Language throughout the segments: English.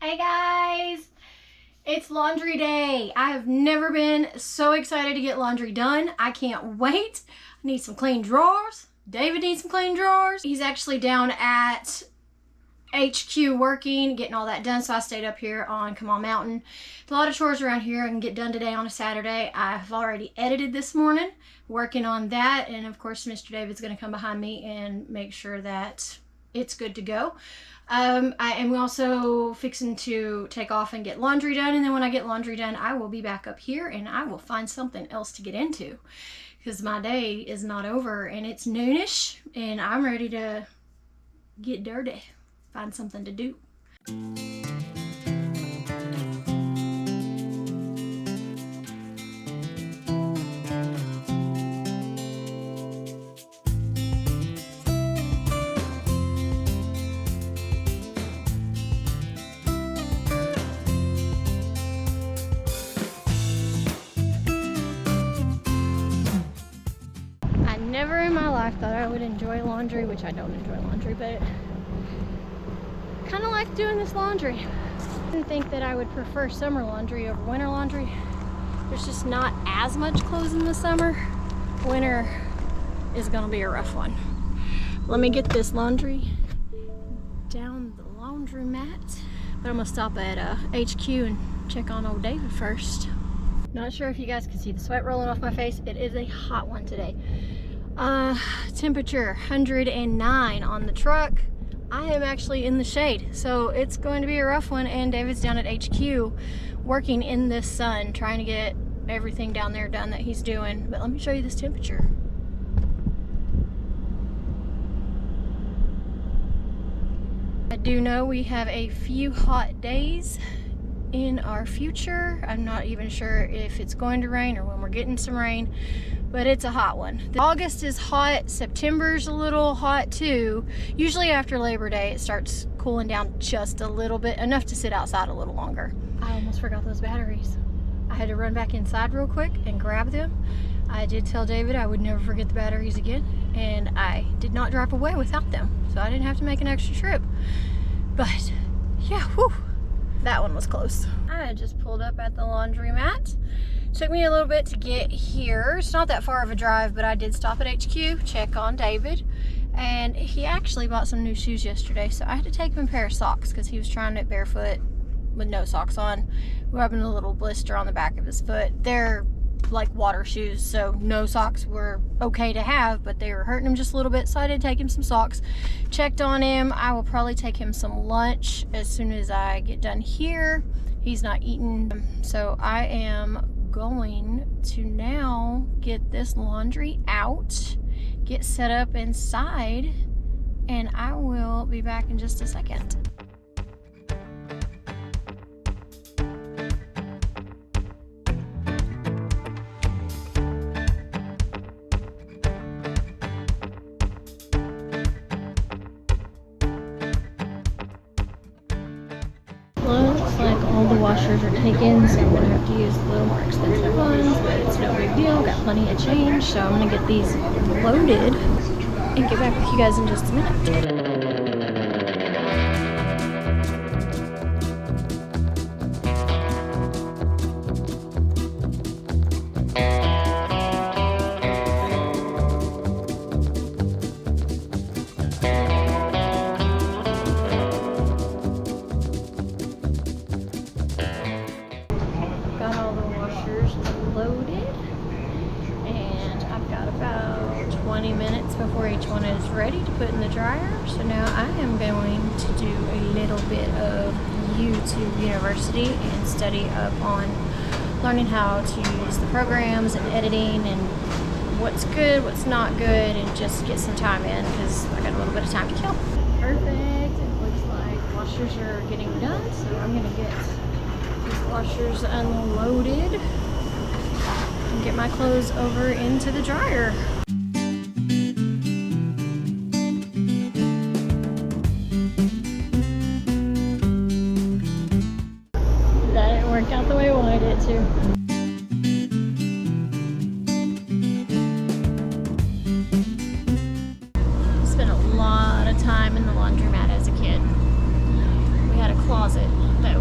Hey guys, it's laundry day. I have never been so excited to get laundry done. I can't wait. I need some clean drawers. David needs some clean drawers. He's actually down at HQ working, getting all that done, so I stayed up here on Come On Mountain. A lot of chores around here I can get done today on a Saturday. I've already edited this morning, working on that, and of course Mr. David's going to come behind me and make sure that it's good to go. I am also fixing to take off and get laundry done, and then when I get laundry done, I will be back up here and I will find something else to get into because my day is not over and it's noonish and I'm ready to get dirty, find something to do. Never in my life thought I would enjoy laundry, which I don't enjoy laundry, but kind of like doing this laundry. I didn't think that I would prefer summer laundry over winter laundry. There's just not as much clothes in the summer. Winter is gonna be a rough one. Let me get this laundry down the laundromat, but I'm gonna stop at HQ and check on old David first. Not sure if you guys can see the sweat rolling off my face. It is a hot one today. Temperature 109 on the truck. I am actually in the shade, so it's going to be a rough one, and David's down at HQ working in this sun, trying to get everything down there done that he's doing. But let me show you this temperature. I do know we have a few hot days in our future. I'm not even sure if it's going to rain or when we're getting some rain, but it's a hot one. August is hot, September's a little hot too. Usually after Labor Day it starts cooling down just a little bit, enough to sit outside a little longer. I almost forgot those batteries. I had to run back inside real quick and grab them. I did tell David I would never forget the batteries again, and I did not drive away without them, so I didn't have to make an extra trip. But yeah, whew. That one was close. I just pulled up at the laundromat. Took me a little bit to get here. It's not that far of a drive, but I did stop at HQ, check on David. And he actually bought some new shoes yesterday, so I had to take him a pair of socks because he was trying it barefoot with no socks on, rubbing a little blister on the back of his foot. They're like water shoes, so no socks were okay to have, but they were hurting him just a little bit, so I did take him some socks. Checked on him. I will probably take him some lunch as soon as I get done here. He's not eating, so I am going to now get this laundry out, get set up inside, and I will be back in just a second. Looks like all the washers are taken, so I'm going to have to use the more expensive ones, but it's no big deal. Got plenty of change, so I'm going to get these loaded and get back with you guys in just a minute. Loaded, and I've got about 20 minutes before each one is ready to put in the dryer. So now I am going to do a little bit of YouTube University and study up on learning how to use the programs and editing and what's good, what's not good, and just get some time in because I got a little bit of time to kill. Perfect. It looks like washers are getting done, so I'm going to get these washers unloaded and get my clothes over into the dryer. That didn't work out the way I wanted it to. Spent a lot of time in the laundromat as a kid. We had a closet that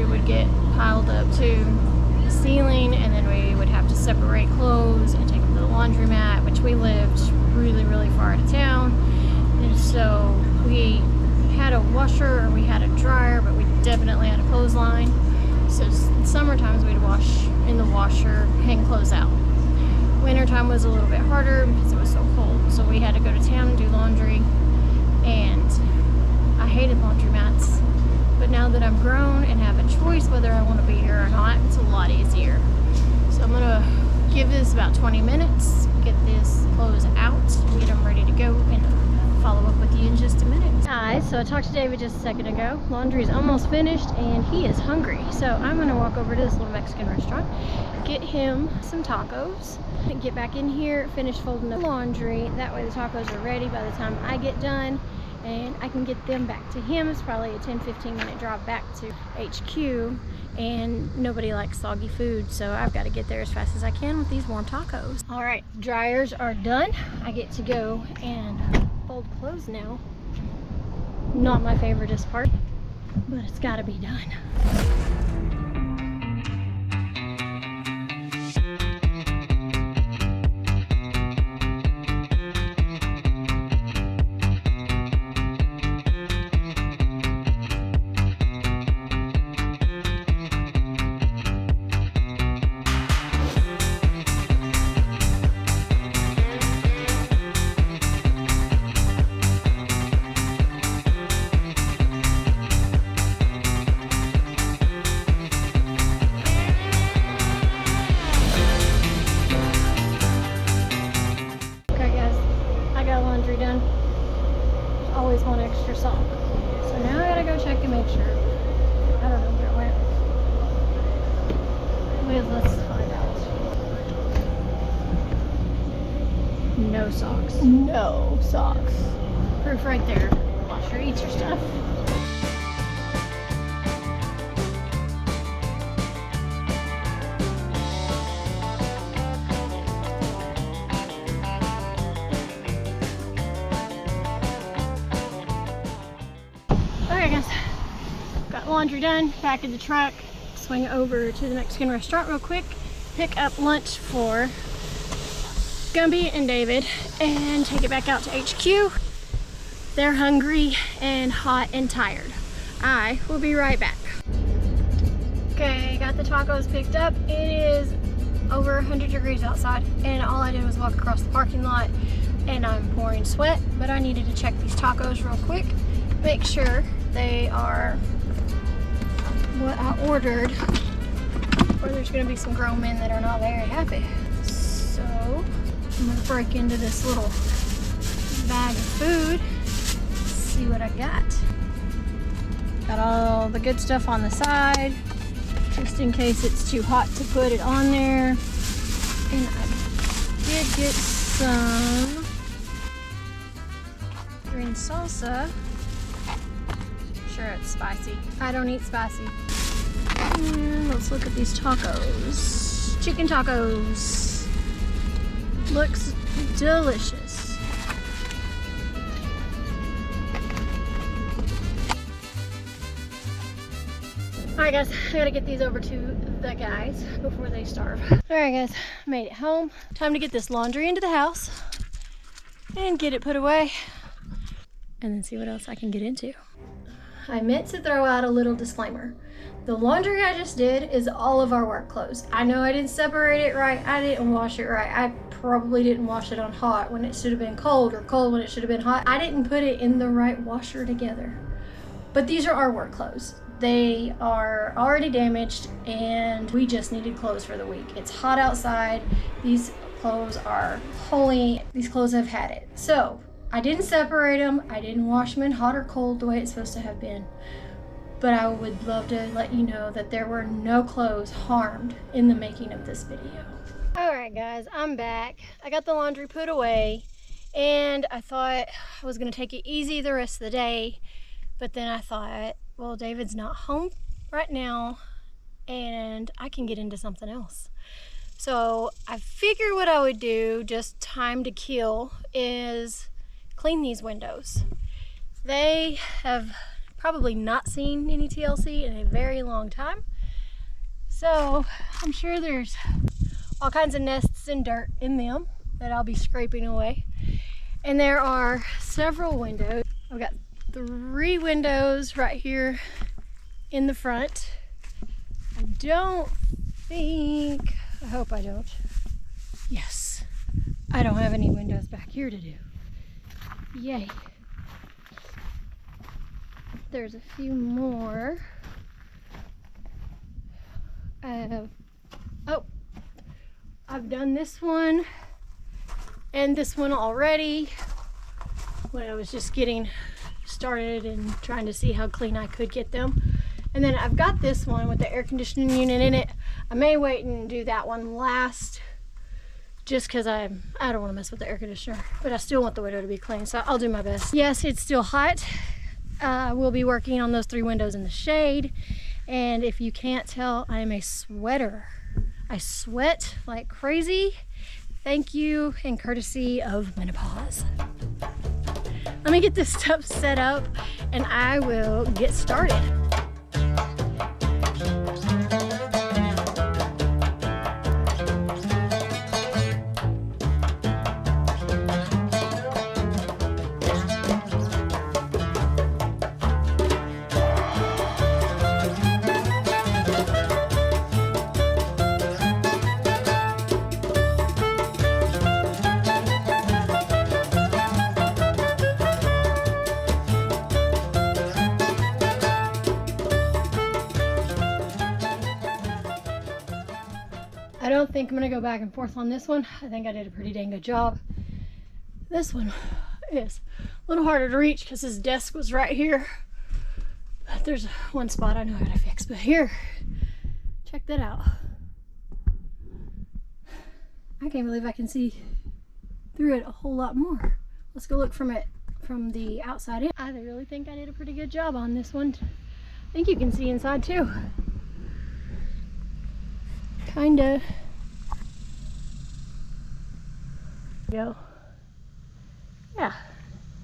tissue would get piled up to the ceiling, and then we would have to separate clothes and take them to the laundromat, which we lived really, really far out of town. And so we had a washer or we had a dryer, but we definitely had a clothesline. So in summer times we'd wash in the washer, hang clothes out. Wintertime was a little bit harder because it was so cold. So we had to go to town and do laundry, and I hated laundromats. But now that I'm grown and have a choice whether I want to be here or not, it's a lot easier. So I'm gonna give this about 20 minutes, get this clothes out, get them ready to go, and follow up with you in just a minute. Guys, so I talked to David just a second ago. Laundry is almost finished and he is hungry. So I'm gonna walk over to this little Mexican restaurant, get him some tacos, and get back in here, finish folding the laundry. That way the tacos are ready by the time I get done, and I can get them back to him. It's probably a 10-15 minute drive back to HQ, and nobody likes soggy food, so I've got to get there as fast as I can with these warm tacos. All right, dryers are done. I get to go and fold clothes now. Not my favoriteest part, but it's got to be done. Done. Always one extra sock. So now I gotta go check and make sure. I don't know where it went. Let's find out. No socks. No socks. Proof right there. Wash your, eat your stuff. Alright guys, got laundry done, back in the truck, swing over to the Mexican restaurant real quick, pick up lunch for Gumby and David, and take it back out to HQ. They're hungry and hot and tired. I will be right back. Okay, got the tacos picked up. It is over 100 degrees outside, and all I did was walk across the parking lot, and I'm pouring sweat, but I needed to check these tacos real quick, make sure they are what I ordered, or there's going to be some grown men that are not very happy. So I'm going to break into this little bag of food, see what I got. Got all the good stuff on the side, just in case it's too hot to put it on there. And I did get some green salsa. Sure, it's spicy. I don't eat spicy. And let's look at these tacos. Chicken tacos. Looks delicious. Alright guys, I gotta get these over to the guys before they starve. Alright guys, made it home. Time to get this laundry into the house and get it put away, and then see what else I can get into. I meant to throw out a little disclaimer. The laundry I just did is all of our work clothes. I know I didn't separate it right. I didn't wash it right. I probably didn't wash it on hot when it should have been cold, or cold when it should have been hot. I didn't put it in the right washer together. But these are our work clothes. They are already damaged, and we just needed clothes for the week. It's hot outside. These clothes are holy. These clothes have had it. So I didn't separate them. I didn't wash them in hot or cold the way it's supposed to have been. But I would love to let you know that there were no clothes harmed in the making of this video. Alright guys, I'm back. I got the laundry put away, and I thought I was going to take it easy the rest of the day. But then I thought, well, David's not home right now, and I can get into something else. So I figured what I would do, just time to kill, is clean these windows. They have probably not seen any TLC in a very long time. So I'm sure there's all kinds of nests and dirt in them that I'll be scraping away. And there are several windows. I've got 3 windows right here in the front. I don't think, I hope I don't. Yes, I don't have any windows back here to do. Yay. There's a few more. Oh, I've done this one and this one already when I was just getting started and trying to see how clean I could get them. And then I've got this one with the air conditioning unit in it. I may wait and do that one last just because I don't want to mess with the air conditioner, but I still want the window to be clean, so I'll do my best. Yes, it's still hot. We'll be working on those 3 windows in the shade, and if you can't tell, I am a sweater. I sweat like crazy. Thank you and courtesy of menopause. Let me get this stuff set up and I will get started. I don't think I'm gonna go back and forth on this one. I think I did a pretty dang good job. This one is a little harder to reach because his desk was right here. But there's one spot I know how to fix. But here, check that out. I can't believe I can see through it a whole lot more. Let's go look from it from the outside in. I really think I did a pretty good job on this one. I think you can see inside too. Kinda. Go. Yeah,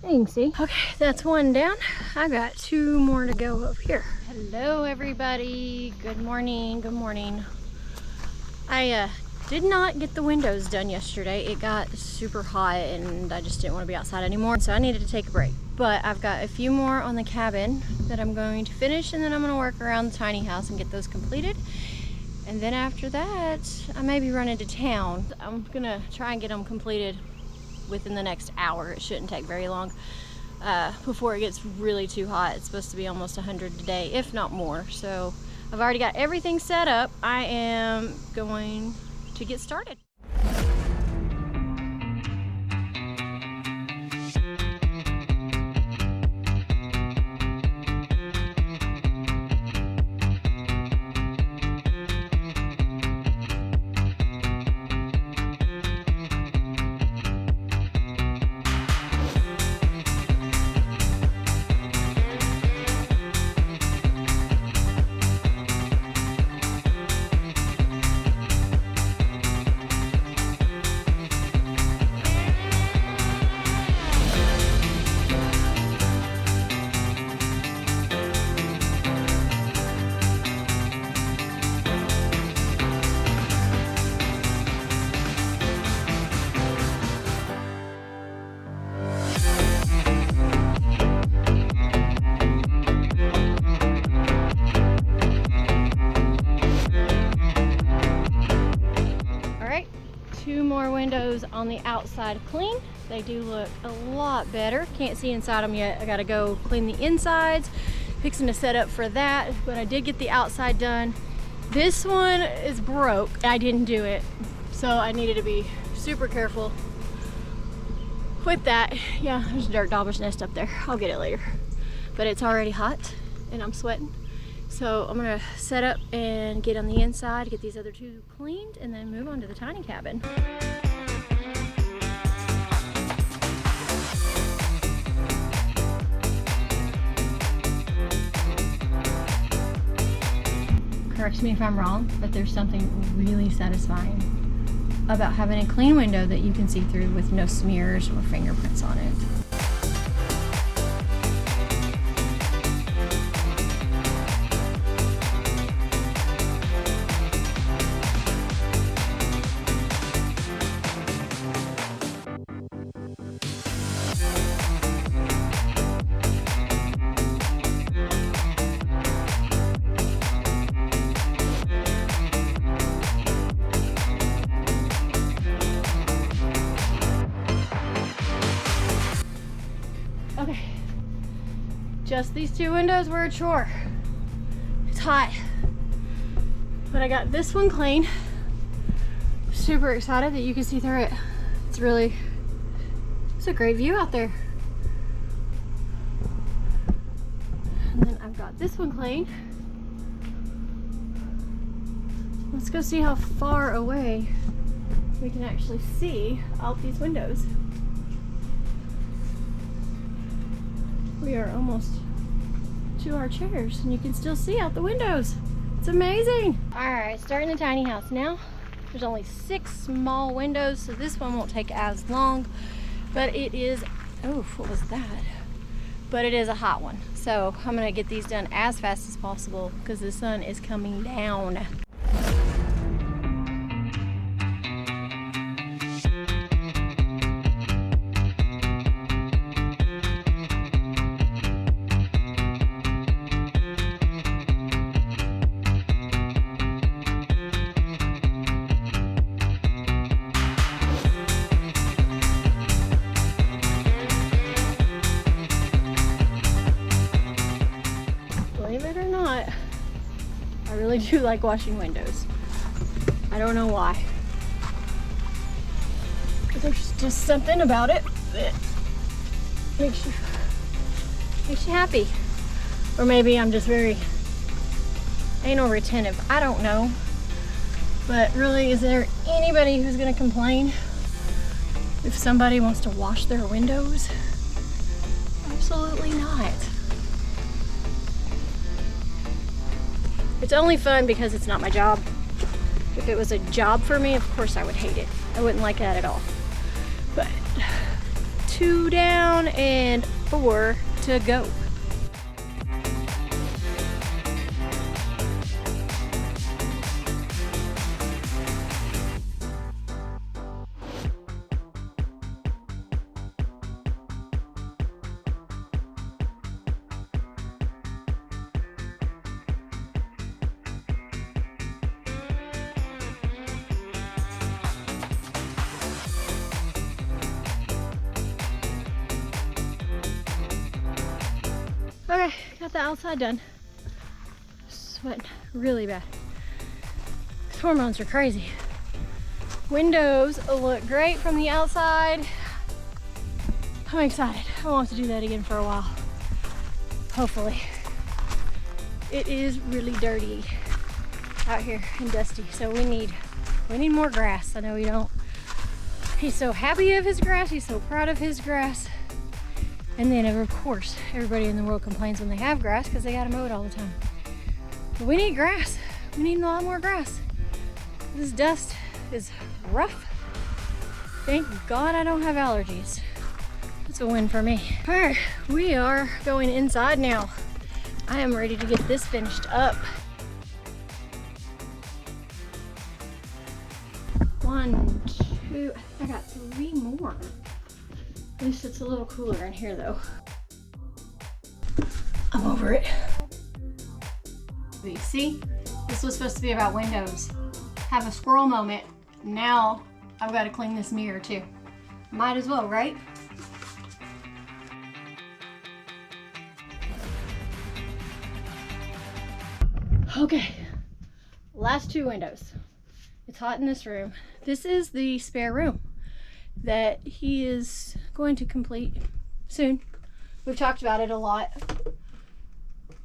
you can see. Okay, that's one down. I got 2 more to go up here. Hello everybody. Good morning. Good morning. I did not get the windows done yesterday. It got super hot and I just didn't want to be outside anymore, so I needed to take a break. But I've got a few more on the cabin that I'm going to finish, and then I'm going to work around the tiny house and get those completed. And then after that, I may be running to town. I'm gonna try and get them completed within the next hour. It shouldn't take very long before it gets really too hot. It's supposed to be almost 100 today, if not more. So I've already got everything set up. I am going to get started. Windows on the outside clean. They do look a lot better. Can't see inside them yet. I gotta go clean the insides, fixing to set up for that, but I did get the outside done. This one is broke. I didn't do it, so I needed to be super careful with that. Yeah, there's a dirt dauber's nest up there. I'll get it later, but it's already hot and I'm sweating. So I'm gonna set up and get on the inside, get these other 2 cleaned, and then move on to the tiny cabin. Correct me if I'm wrong, but there's something really satisfying about having a clean window that you can see through with no smears or fingerprints on it. just these two windows were a chore. It's hot. But I got this one clean. Super excited that you can see through it. It's a great view out there. And then I've got this one clean. Let's go see how far away we can actually see out these windows. We are almost to our chairs and you can still see out the windows. It's amazing. All right, starting the tiny house now. There's only 6 small windows, so this one won't take as long, but it is, oh, what was that? But it is a hot one. So I'm gonna get these done as fast as possible because the sun is coming down. Believe it or not, I really do like washing windows. I don't know why. But there's just something about it that makes you happy. Or maybe I'm just very anal retentive. I don't know. But really, is there anybody who's gonna complain if somebody wants to wash their windows? Absolutely not. It's only fun because it's not my job. If it was a job for me, of course I would hate it. I wouldn't like that at all. But 2 down and 4 to go. Okay, got the outside done. Sweating really bad. These hormones are crazy. Windows look great from the outside. I'm excited. I won't have to do that again for a while. Hopefully. It is really dirty out here and dusty, so we need more grass. I know we don't. He's so happy of his grass. He's so proud of his grass. And then, of course, everybody in the world complains when they have grass because they gotta mow it all the time. But we need grass. We need a lot more grass. This dust is rough. Thank God I don't have allergies. That's a win for me. All right, we are going inside now. I am ready to get this finished up. 1, 2, I got 3 more. At least it's a little cooler in here though. I'm over it. See, this was supposed to be about windows. Have a squirrel moment. Now I've got to clean this mirror too. Might as well, right? Okay, last 2 windows. It's hot in this room. This is the spare room that he is going to complete soon. We've talked about it a lot.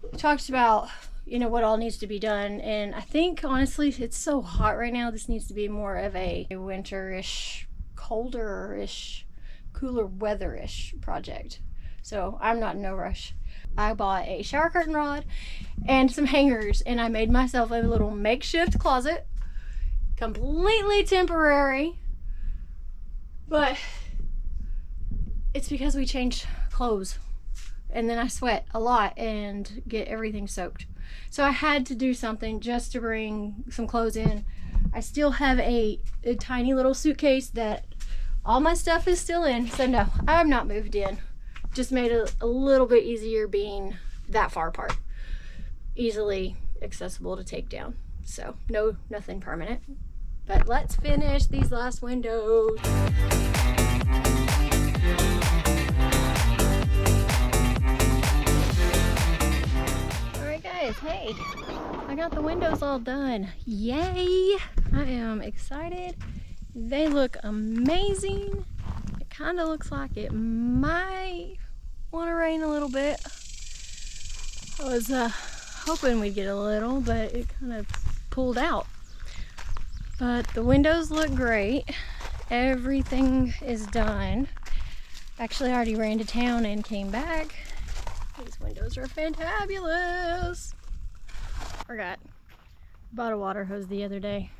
We talked about, you know, what all needs to be done, and I think honestly it's so hot right now, this needs to be more of a winter-ish, colder-ish, cooler weather-ish project. So I'm not in no rush. I bought a shower curtain rod and some hangers, and I made myself a little makeshift closet, completely temporary. But it's because we changed clothes and then I sweat a lot and get everything soaked. So I had to do something just to bring some clothes in. I still have a tiny little suitcase that all my stuff is still in. So no, I've not moved in. Just made it a little bit easier being that far apart. Easily accessible to take down. So no, nothing permanent. But let's finish these last windows. guys, hey, I got the windows all done. Yay! I am excited. They look amazing. It kind of looks like it might want to rain a little bit. I was hoping we'd get a little, but it kind of pulled out. But the windows look great. Everything is done. Actually, I already ran to town and came back. These windows are fantabulous. Forgot. Bought a water hose the other day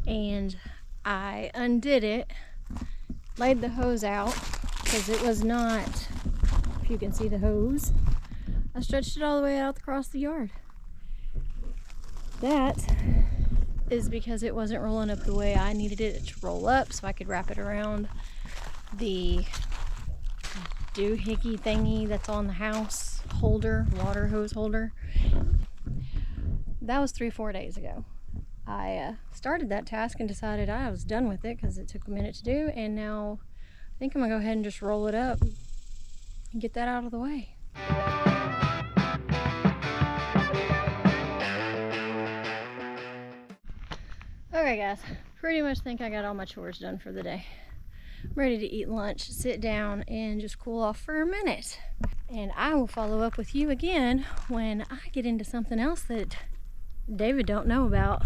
and I undid it, laid the hose out because it was not, if you can see the hose, I stretched it all the way out across the yard. That is because it wasn't rolling up the way I needed it to roll up, so I could wrap it around the doohickey thingy that's on the house holder, water hose holder. That was 3-4 days ago. I started that task and decided I was done with it because it took a minute to do, and now I think I'm gonna go ahead and just roll it up and get that out of the way. Okay guys, pretty much think I got all my chores done for the day. I'm ready to eat lunch, sit down, and just cool off for a minute. And I will follow up with you again when I get into something else that David don't know about.